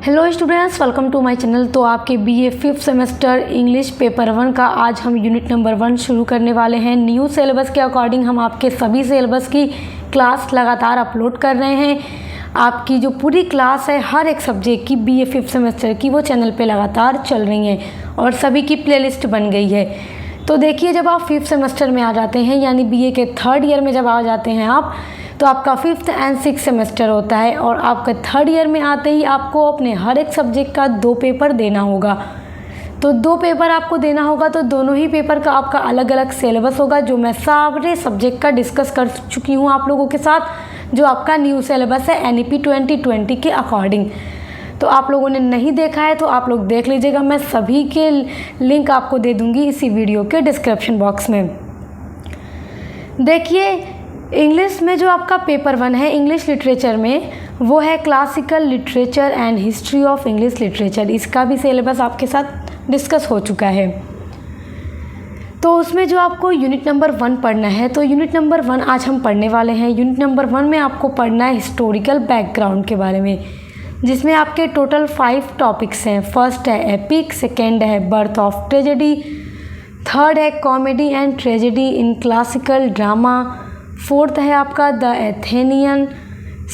Hello students, welcome to my channel. तो आपके BA 5th semester English paper 1 का आज हम यूनिट नंबर 1 शुरू करने वाले हैं। न्यू सिलेबस के अकॉर्डिंग हम आपके सभी सिलेबस की क्लास लगातार अपलोड कर रहे हैं। आपकी जो पूरी क्लास है हर एक सब्जेक्ट की बीए 5th सेमेस्टर की वो चैनल पे लगातार चल रही हैं और सभी की प्लेलिस्ट बन गई है। तो देखिए, जब आप 5th सेमेस्टर में आ जाते हैं यानी बीए के 3rd ईयर में जब आ जाते हैं आप, तो आपका 5th एंड 6th सेमेस्टर होता है और आपका 3rd ईयर में आते ही आपको अपने हर एक सब्जेक्ट का 2 पेपर देना होगा। तो 2 पेपर आपको देना होगा, तो दोनों ही पेपर का आपका अलग अलग सिलेबस होगा, जो मैं सारे सब्जेक्ट का डिस्कस कर चुकी हूँ आप लोगों के साथ, जो आपका न्यू सिलेबस है NEP 2020 के अकॉर्डिंग। तो आप लोगों ने नहीं देखा है तो आप लोग देख लीजिएगा, मैं सभी के लिंक आपको दे दूँगी इसी वीडियो के डिस्क्रिप्शन बॉक्स में। देखिए, इंग्लिश में जो आपका पेपर 1 है इंग्लिश लिटरेचर में, वो है classical literature and history of English literature. इसका भी सिलेबस आपके साथ डिस्कस हो चुका है। तो उसमें जो आपको यूनिट नंबर 1 पढ़ना है, तो यूनिट नंबर 1 आज हम पढ़ने वाले हैं। यूनिट नंबर 1 में आपको पढ़ना है हिस्टोरिकल बैकग्राउंड के बारे में, जिसमें आपके टोटल 5 टॉपिक्स हैं। फर्स्ट है एपिक, सेकेंड है बर्थ ऑफ ट्रेजेडी, थर्ड है comedy and tragedy in classical drama, fourth है आपका the Athenian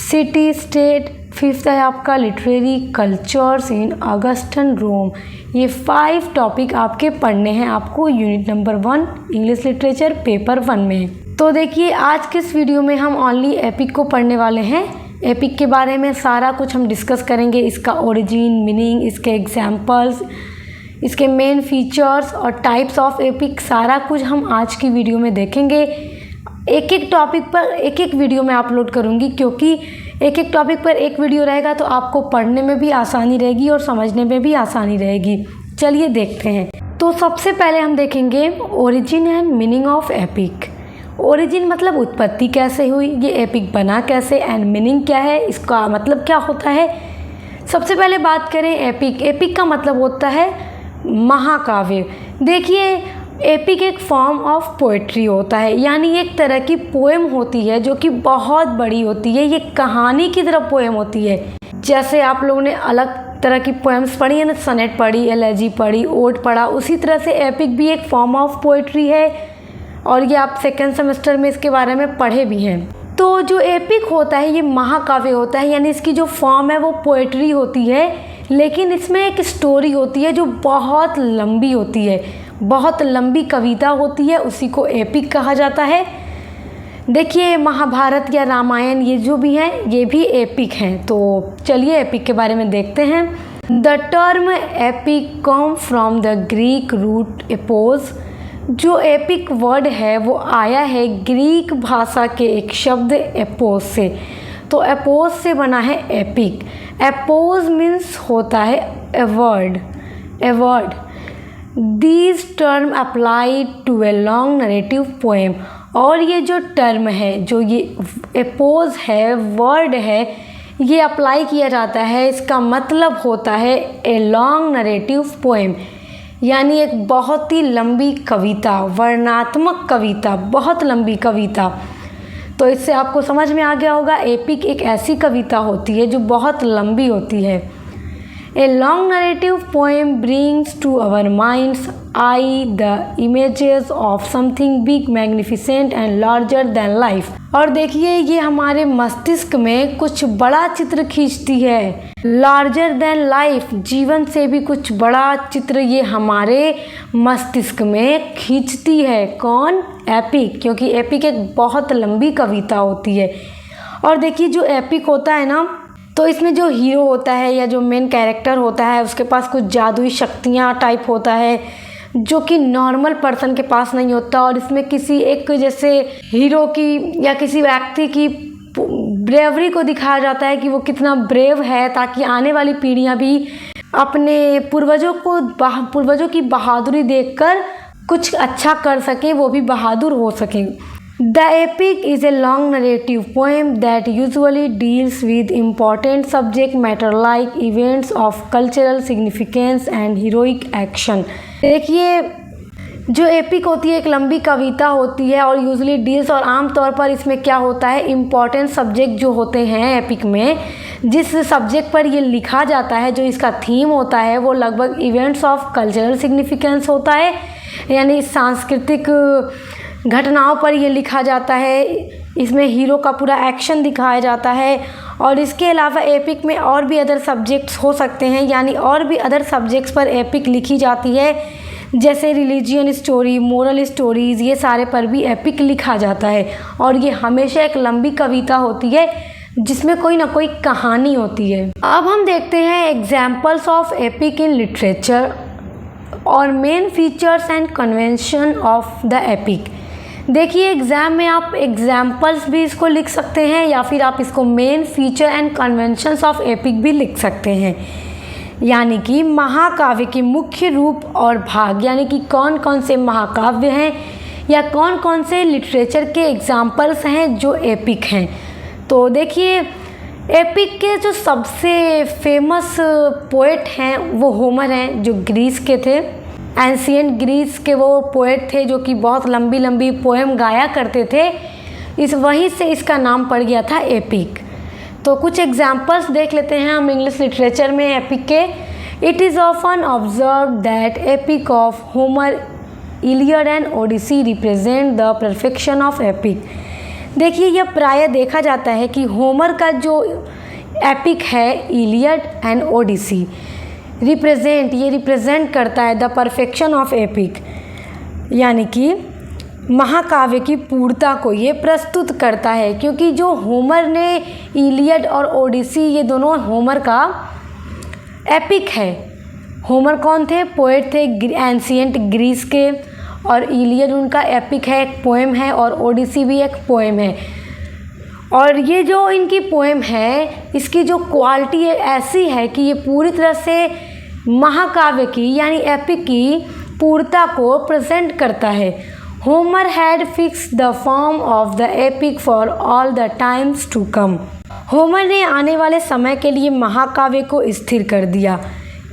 city state, fifth है आपका लिटरेरी कल्चर्स इन ऑगस्टन रोम। ये 5 टॉपिक आपके पढ़ने हैं आपको unit number 1 English literature paper 1 में। तो देखिए, आज के इस वीडियो में हम ओनली एपिक को पढ़ने वाले हैं। एपिक के बारे में सारा कुछ हम डिस्कस करेंगे, इसका ओरिजिन, मीनिंग, इसके एग्जाम्पल्स, इसके मेन फीचर्स और टाइप्स ऑफ एपिक, सारा कुछ हम आज की वीडियो में देखेंगे। एक एक टॉपिक पर एक एक वीडियो मैं अपलोड करूंगी, क्योंकि एक एक टॉपिक पर एक वीडियो रहेगा तो आपको पढ़ने में भी आसानी रहेगी और समझने में भी आसानी रहेगी। चलिए देखते हैं। तो सबसे पहले हम देखेंगे origin and meaning of epic. Origin मतलब उत्पत्ति कैसे हुई, ये एपिक बना कैसे, एंड मीनिंग क्या है, इसका मतलब क्या होता है। सबसे पहले बात करें एपिक। एपिक का मतलब होता है महाकाव्य। देखिए, एपिक एक फॉर्म ऑफ पोएट्री होता है, यानी एक तरह की पोएम होती है जो कि बहुत बड़ी होती है। ये कहानी की तरह पोएम होती है। जैसे आप लोगों ने अलग तरह की पोएम्स पढ़ी है ना, सनेट पढ़ी, एलेजी पढ़ी, ओड पढ़ा, उसी तरह से एपिक भी एक फॉर्म ऑफ पोएट्री है और ये आप 2nd सेमेस्टर में इसके बारे में पढ़े भी हैं। तो जो एपिक होता है ये महाकाव्य होता है, यानी इसकी जो फॉर्म है वो पोएट्री होती है, लेकिन इसमें एक स्टोरी होती है जो बहुत लंबी होती है, बहुत लंबी कविता होती है, उसी को एपिक कहा जाता है। देखिए, महाभारत या रामायण ये जो भी हैं ये भी एपिक हैं। तो चलिए एपिक के बारे में देखते हैं। The term epic come from the Greek root epos. जो एपिक वर्ड है वो आया है ग्रीक भाषा के एक शब्द एपोज से। तो एपोज से बना है एपिक। एपोज मीन्स होता है a word. These term apply to a long narrative poem। और ये जो टर्म है, जो ये एपोज है, वर्ड है, ये अप्लाई किया जाता है, इसका मतलब होता है ए लॉन्ग नरेटिव पोएम, यानी एक बहुत ही लंबी कविता, वर्णनात्मक कविता, बहुत लंबी कविता। तो इससे आपको समझ में आ गया होगा, एपिक एक ऐसी कविता होती है जो बहुत लंबी होती है। A long narrative poem brings to our mind's eye the images of something big, magnificent and larger than life। और देखिए, ये हमारे मस्तिष्क में कुछ बड़ा चित्र खींचती है। लार्जर देन लाइफ, जीवन से भी कुछ बड़ा चित्र ये हमारे मस्तिष्क में खींचती है। कौन? एपिक, क्योंकि एपिक एक बहुत लंबी कविता होती है। और देखिए, जो एपिक होता है ना, तो इसमें जो हीरो होता है या जो मेन कैरेक्टर होता है उसके पास कुछ जादुई शक्तियाँ टाइप होता है, जो कि नॉर्मल पर्सन के पास नहीं होता। और इसमें किसी एक जैसे हीरो की या किसी व्यक्ति की ब्रेवरी को दिखाया जाता है कि वो कितना ब्रेव है, ताकि आने वाली पीढ़ियाँ भी अपने पूर्वजों की बहादुरी देखकर कुछ अच्छा कर सकें, वो भी बहादुर हो सकें। The epic is a long narrative poem that usually deals with important subject matter like events of cultural significance and heroic action। देखिए, जो एपिक होती है एक लंबी कविता होती है और यूजुअली डील्स, और आमतौर पर इसमें क्या होता है, इम्पॉर्टेंट सब्जेक्ट जो होते हैं एपिक में, जिस सब्जेक्ट पर ये लिखा जाता है, जो इसका थीम होता है वो लगभग इवेंट्स ऑफ कल्चरल सिग्निफिकेंस होता है, यानी सांस्कृतिक घटनाओं पर ये लिखा जाता है। इसमें हीरो का पूरा एक्शन दिखाया जाता है। और इसके अलावा एपिक में और भी अदर सब्जेक्ट्स हो सकते हैं, यानी और भी अदर सब्जेक्ट्स पर एपिक लिखी जाती है, जैसे रिलीजियन स्टोरी, मोरल स्टोरीज़, ये सारे पर भी एपिक लिखा जाता है। और ये हमेशा एक लंबी कविता होती है जिसमें कोई ना कोई कहानी होती है। अब हम देखते हैं examples of epic in literature और main features and convention of the epic. देखिए, एग्ज़ाम में आप एग्जाम्पल्स भी इसको लिख सकते हैं या फिर आप इसको main feature and conventions of epic भी लिख सकते हैं, यानी कि महाकाव्य के मुख्य रूप और भाग, यानी कि कौन कौन से महाकाव्य हैं या कौन कौन से लिटरेचर के एग्जाम्पल्स हैं जो एपिक हैं। तो देखिए, एपिक के जो सबसे फेमस पोएट हैं वो होमर हैं, जो ग्रीस के थे। एंशिएंट ग्रीस के वो पोएट थे जो कि बहुत लंबी लंबी पोएम गाया करते थे। वहीं से इसका नाम पड़ गया था एपिक। तो कुछ एग्जाम्पल्स देख लेते हैं हम इंग्लिश लिटरेचर में एपिक के। It is often observe that epic of Homer, Iliad and Odyssey represent the perfection of epic. देखिए, यह प्रायः देखा जाता है कि होमर का जो एपिक है इलियड एंड ओडिसी रिप्रेजेंट करता है द परफेक्शन ऑफ एपिक, यानी कि महाकाव्य की पूर्णता को ये प्रस्तुत करता है। क्योंकि जो होमर ने इलियड और ओडिसी, ये दोनों होमर का एपिक है। होमर कौन थे? पोएट थे एंशिएंट ग्रीस के, और इलियड उनका एपिक है, एक पोएम है, और ओडिसी भी एक पोएम है। और ये जो इनकी पोएम है, इसकी जो क्वालिटी ऐसी है कि ये पूरी तरह से महाकाव्य की यानी एपिक की पूर्णता को प्रेजेंट करता है। Homer had fix the form of the epic for all the times to come. Homer ने आने वाले समय के लिए महाकाव्य को स्थिर कर दिया,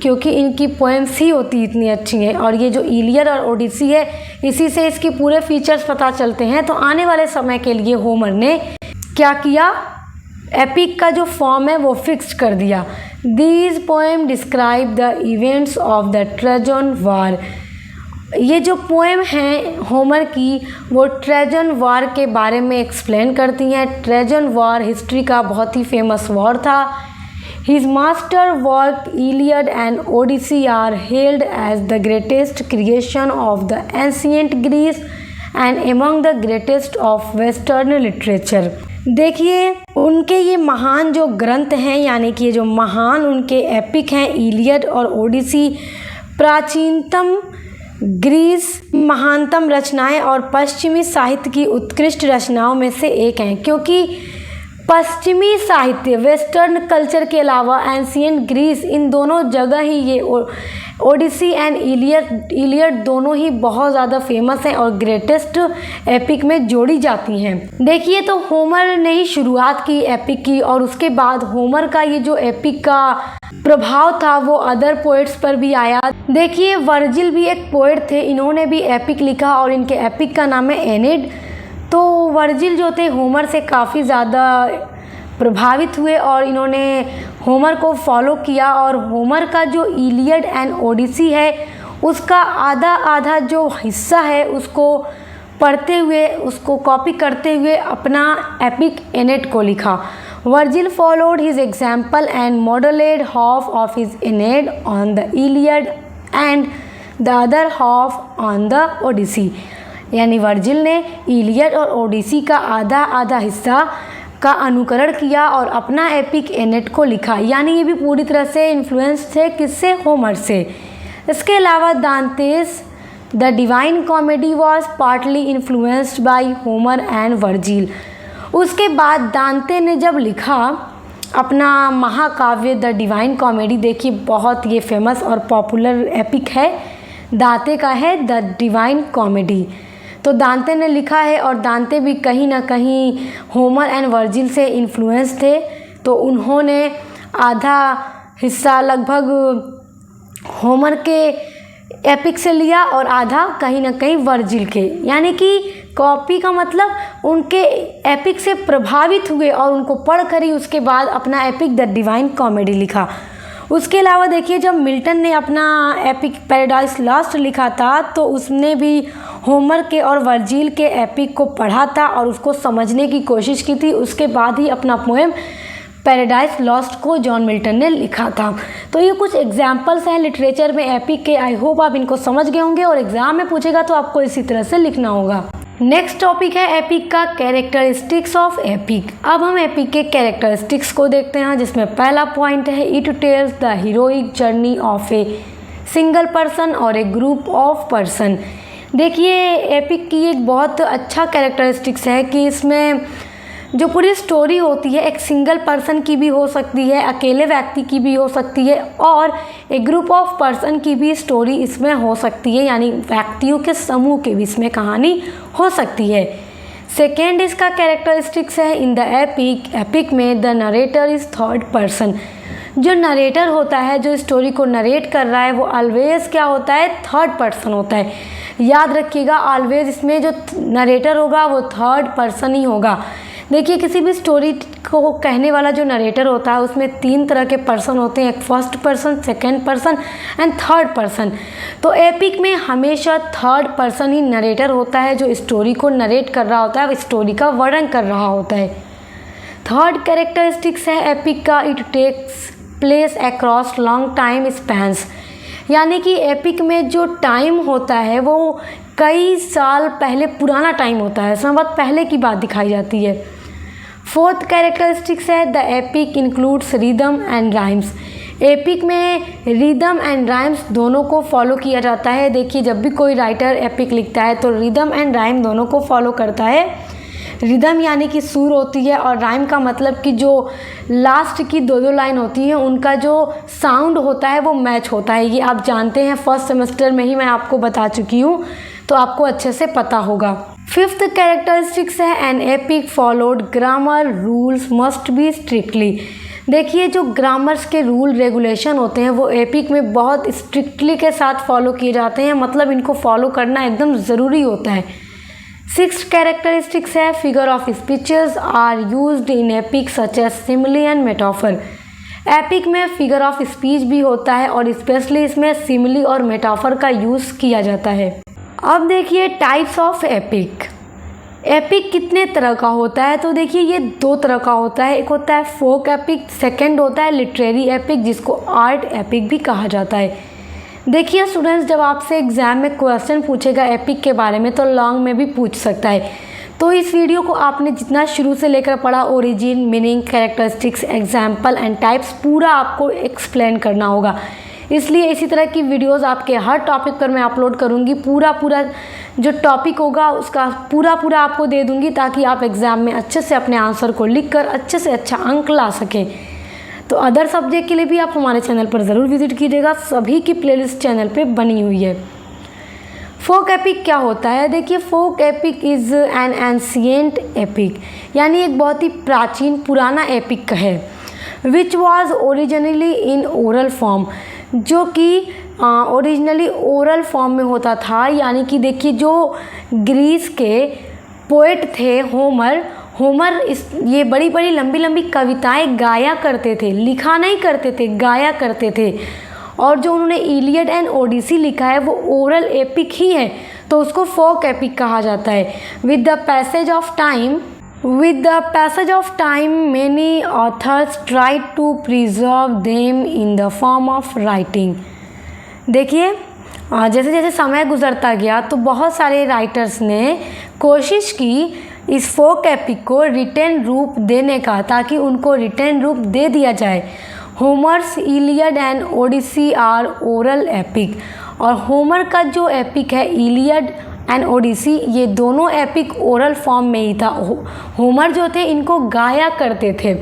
क्योंकि इनकी पोएम्स ही होती इतनी अच्छी हैं। और ये जो इलियड और ओडिसी है, इसी से इसके पूरे फीचर्स पता चलते हैं। तो आने वाले समय के लिए होमर ने क्या किया, एपिक का जो फॉर्म है वो फिक्स कर दिया। These poem describe the events of the Trojan war. ये जो पोएम हैं होमर की, वो ट्रोजन वॉर के बारे में एक्सप्लेन करती हैं। ट्रोजन वॉर हिस्ट्री का बहुत ही फेमस वॉर था। His master work Iliad and Odyssey are held as the greatest creation of the ancient Greece and among the greatest of western literature. देखिए, उनके ये महान जो ग्रंथ हैं, यानी कि ये जो महान उनके एपिक हैं इलियड और ओडिसी, प्राचीनतम ग्रीस महानतम रचनाएं और पश्चिमी साहित्य की उत्कृष्ट रचनाओं में से एक हैं। क्योंकि पश्चिमी साहित्य, वेस्टर्न कल्चर के अलावा एंशिएंट ग्रीस, इन दोनों जगह ही ये ओडिसी एंड इलियड दोनों ही बहुत ज़्यादा फेमस हैं और ग्रेटेस्ट एपिक में जोड़ी जाती हैं। देखिए, तो होमर ने ही शुरुआत की एपिक की, और उसके बाद होमर का ये जो एपिक का प्रभाव था वो अदर पोएट्स पर भी आया। देखिए, वर्जिल भी एक पोएट थे, इन्होंने भी एपिक लिखा और इनके एपिक का नाम है एनेड। तो वर्जिल जो थे होमर से काफ़ी ज़्यादा प्रभावित हुए और इन्होंने होमर को फॉलो किया, और होमर का जो इलियड एंड ओडिसी है उसका आधा आधा जो हिस्सा है उसको पढ़ते हुए, उसको कॉपी करते हुए अपना एपिक एनेड को लिखा। Virgil followed his example and modelled half of his Aeneid on the Iliad and the other half on the Odyssey. यानी वर्जिल ने इलियड और ओडिसी का आधा आधा हिस्सा का अनुकरण किया और अपना एपिक एनेड को लिखा। यानी ये भी पूरी तरह से इन्फ्लुएंस थे किससे? होमर से। इसके अलावा Dante's the Divine Comedy was partly influenced by Homer and Virgil. उसके बाद दांते ने जब लिखा अपना महाकाव्य द डिवाइन कॉमेडी, देखिए बहुत ये फेमस और पॉपुलर एपिक है, दांते का है द डिवाइन कॉमेडी। तो दांते ने लिखा है और दांते भी कहीं ना कहीं होमर एंड वर्जिल से इन्फ्लुएंस थे। तो उन्होंने आधा हिस्सा लगभग होमर के एपिक से लिया और आधा कहीं ना कहीं वर्जिल के, यानी कि कॉपी का मतलब उनके एपिक से प्रभावित हुए और उनको पढ़ कर ही उसके बाद अपना एपिक द डिवाइन कॉमेडी लिखा। उसके अलावा देखिए, जब मिल्टन ने अपना एपिक पैराडाइज लॉस्ट लिखा था तो उसने भी होमर के और वर्जिल के एपिक को पढ़ा था और उसको समझने की कोशिश की थी। उसके बाद ही अपना पोएम पैराडाइज लॉस्ट को जॉन मिल्टन ने लिखा था। तो ये कुछ एग्जाम्पल्स हैं लिटरेचर में एपिक के। आई होप आप इनको समझ गए होंगे और एग्जाम में पूछेगा तो आपको इसी तरह से लिखना होगा। नेक्स्ट टॉपिक है एपिक का कैरेक्टरिस्टिक्स ऑफ एपिक। अब हम एपिक के कैरेक्टरिस्टिक्स को देखते हैं, जिसमें पहला पॉइंट है it tells the heroic journey of a single person और ए ग्रुप ऑफ पर्सन। देखिए, एपिक की एक बहुत अच्छा कैरेक्टरिस्टिक्स है कि इसमें जो पूरी स्टोरी होती है एक सिंगल पर्सन की भी हो सकती है, अकेले व्यक्ति की भी हो सकती है और एक ग्रुप ऑफ पर्सन की भी स्टोरी इसमें हो सकती है, यानी व्यक्तियों के समूह के भी इसमें कहानी हो सकती है। सेकेंड इसका कैरेक्टरिस्टिक्स है इन द एपिक, एपिक में the narrator is third person. जो नरेटर होता है, जो स्टोरी को नरेट कर रहा है, वो ऑलवेज क्या होता है, थर्ड पर्सन होता है। याद रखिएगा, ऑलवेज इसमें जो नरेटर होगा वो थर्ड पर्सन ही होगा। देखिए, किसी भी स्टोरी को कहने वाला जो नरेटर होता है उसमें 3 तरह के पर्सन होते हैं, एक first person, second person and third person. तो एपिक में हमेशा थर्ड पर्सन ही नरेटर होता है, जो स्टोरी को नरेट कर रहा होता है, स्टोरी का वर्णन कर रहा होता है। थर्ड कैरेक्टरिस्टिक्स है एपिक का it takes place across long time spans, यानी कि एपिक में जो टाइम होता है वो कई साल पहले पुराना टाइम होता है, समय बहुत पहले की बात दिखाई जाती है। फोर्थ कैरेक्टरिस्टिक्स है the epic includes rhythm and rhymes. Epic में रिदम एंड राइम्स दोनों को फॉलो किया जाता है। देखिए, जब भी कोई राइटर एपिक लिखता है तो रिदम एंड राइम दोनों को फॉलो करता है। रिदम यानी कि सुर होती है और राइम का मतलब कि जो लास्ट की 2 लाइन होती हैं उनका जो साउंड होता है वो मैच होता है। ये आप जानते हैं, फर्स्ट सेमेस्टर में ही मैं आपको बता चुकी हूँ, तो आपको अच्छे से पता होगा। फिफ्थ कैरेक्टरिस्टिक्स है an epic followed grammar rules must be strictly. देखिए, जो ग्रामर्स के रूल रेगुलेशन होते हैं वो एपिक में बहुत स्ट्रिक्टली के साथ फॉलो किए जाते हैं, मतलब इनको फॉलो करना एकदम ज़रूरी होता है। सिक्स्थ कैरेक्टरिस्टिक्स है figure of speeches are used in epic such as simile and metaphor. Epic में फिगर ऑफ स्पीच भी होता है और स्पेशली इसमें सिमिली और मेटाफर का यूज़ किया जाता है। अब देखिए टाइप्स ऑफ एपिक। एपिक कितने तरह का होता है, तो देखिए ये 2 तरह का होता है। एक होता है फोक एपिक, सेकंड होता है लिटरेरी एपिक जिसको आर्ट एपिक भी कहा जाता है। देखिए स्टूडेंट्स, जब आपसे एग्ज़ाम में क्वेश्चन पूछेगा एपिक के बारे में तो लॉन्ग में भी पूछ सकता है। तो इस वीडियो को आपने जितना शुरू से लेकर पढ़ा, origin, meaning, characteristics, example and types, पूरा आपको एक्सप्लेन करना होगा। इसलिए इसी तरह की वीडियोस आपके हर टॉपिक पर मैं अपलोड करूंगी। पूरा जो टॉपिक होगा उसका पूरा आपको दे दूंगी ताकि आप एग्ज़ाम में अच्छे से अपने आंसर को लिखकर अच्छे से अच्छा अंक ला सकें। तो अदर सब्जेक्ट के लिए भी आप हमारे चैनल पर ज़रूर विजिट कीजिएगा, सभी की प्लेलिस्ट चैनल पे बनी हुई है। फोक एपिक क्या होता है? देखिए, folk epic is an ancient epic, यानी एक बहुत ही प्राचीन पुराना एपिक है, which was originally in oral form, जो कि ओरिजिनली ओरल फॉर्म में होता था। यानी कि देखिए, जो ग्रीस के पोएट थे होमर ये बड़ी बड़ी लंबी कविताएं गाया करते थे, लिखा नहीं करते थे, गाया करते थे। और जो उन्होंने इलियड एंड ओडिसी लिखा है वो ओरल एपिक ही है, तो उसको फोक एपिक कहा जाता है। With the passage of time many authors tried to preserve them in the form of writing. देखिए, जैसे जैसे समय गुजरता गया तो बहुत सारे राइटर्स ने कोशिश की इस फोक एपिक को रिटन रूप देने का, ताकि उनको रिटन रूप दे दिया जाए। Homer's Iliad and Odyssey are oral epic, और होमर का जो एपिक है इलियड एंड ओडिसी, ये दोनों एपिक ओरल फॉर्म में ही था। होमर जो थे इनको गाया करते थे।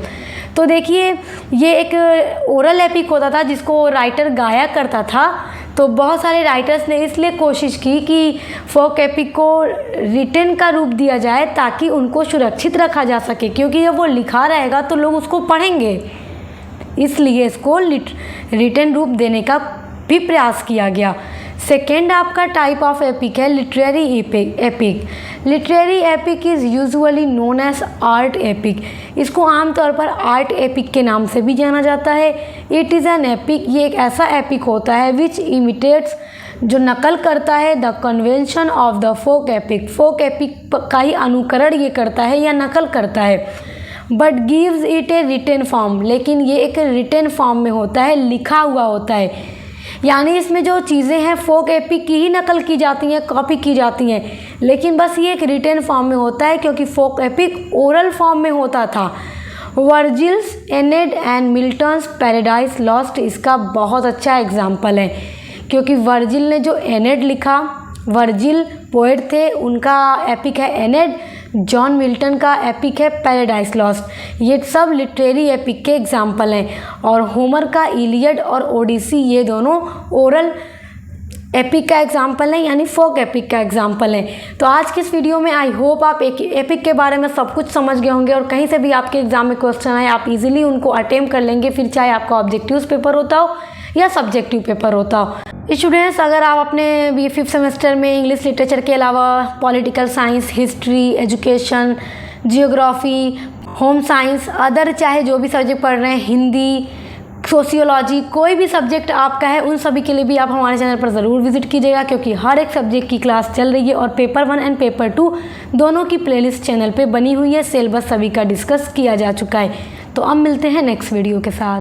तो देखिए, ये एक ओरल एपिक होता था जिसको राइटर गाया करता था। तो बहुत सारे राइटर्स ने इसलिए कोशिश की कि फोक एपिक को रिटन का रूप दिया जाए ताकि उनको सुरक्षित रखा जा सके, क्योंकि जब वो लिखा रहेगा तो लोग उसको पढ़ेंगे, इसलिए इसको रिटन रूप देने का भी प्रयास किया गया। सेकेंड आपका टाइप ऑफ एपिक है literary epic. Literary epic is usually known as art epic. इसको आमतौर पर आर्ट एपिक के नाम से भी जाना जाता है। इट इज़ एन एपिक, ये एक ऐसा एपिक होता है विच इमिटेट्स, जो नकल करता है the convention of the folk epic. Folk epic का ही अनुकरण ये करता है या नकल करता है। But gives it a written form, लेकिन ये एक रिटेन फॉर्म में होता है, लिखा हुआ होता है। यानी इसमें जो चीज़ें हैं फोक एपिक की ही नकल की जाती हैं, कॉपी की जाती हैं, लेकिन बस ये एक रिटेन फॉर्म में होता है, क्योंकि फोक एपिक ओरल फॉर्म में होता था। Virgil's Aeneid and Milton's Paradise Lost इसका बहुत अच्छा एग्जाम्पल है, क्योंकि वर्जिल ने जो एनेड लिखा, वर्जिल पोएट थे, उनका एपिक है एनेड। जॉन मिल्टन का एपिक है पैराडाइज लॉस्ट। ये सब लिटरेरी एपिक के एग्जाम्पल हैं। और होमर का इलियड और ओडिसी ये दोनों ओरल एपिक का एग्जाम्पल है, यानी फोक एपिक का एग्जाम्पल है। तो आज की इस वीडियो में आई होप आप एपिक के बारे में सब कुछ समझ गए होंगे, और कहीं से भी आपके एग्जाम में क्वेश्चन आए आप इजीली उनको अटेम्प्ट कर लेंगे, फिर चाहे आपका ऑब्जेक्टिव पेपर होता हो या सब्जेक्टिव पेपर होता हो। स्टूडेंट्स, अगर आप अपने ये 5th सेमेस्टर में इंग्लिश लिटरेचर के अलावा political science, history, education, geography, home science, other चाहे जो भी सब्जेक्ट पढ़ रहे हैं, हिंदी, सोशियोलॉजी, कोई भी सब्जेक्ट आपका है, उन सभी के लिए भी आप हमारे चैनल पर ज़रूर विजिट कीजिएगा, क्योंकि हर एक सब्जेक्ट की क्लास चल रही है और पेपर 1 एंड पेपर 2 दोनों की प्लेलिस्ट चैनल पे बनी हुई है। सिलेबस सभी का डिस्कस किया जा चुका है। तो अब मिलते हैं नेक्स्ट वीडियो के साथ।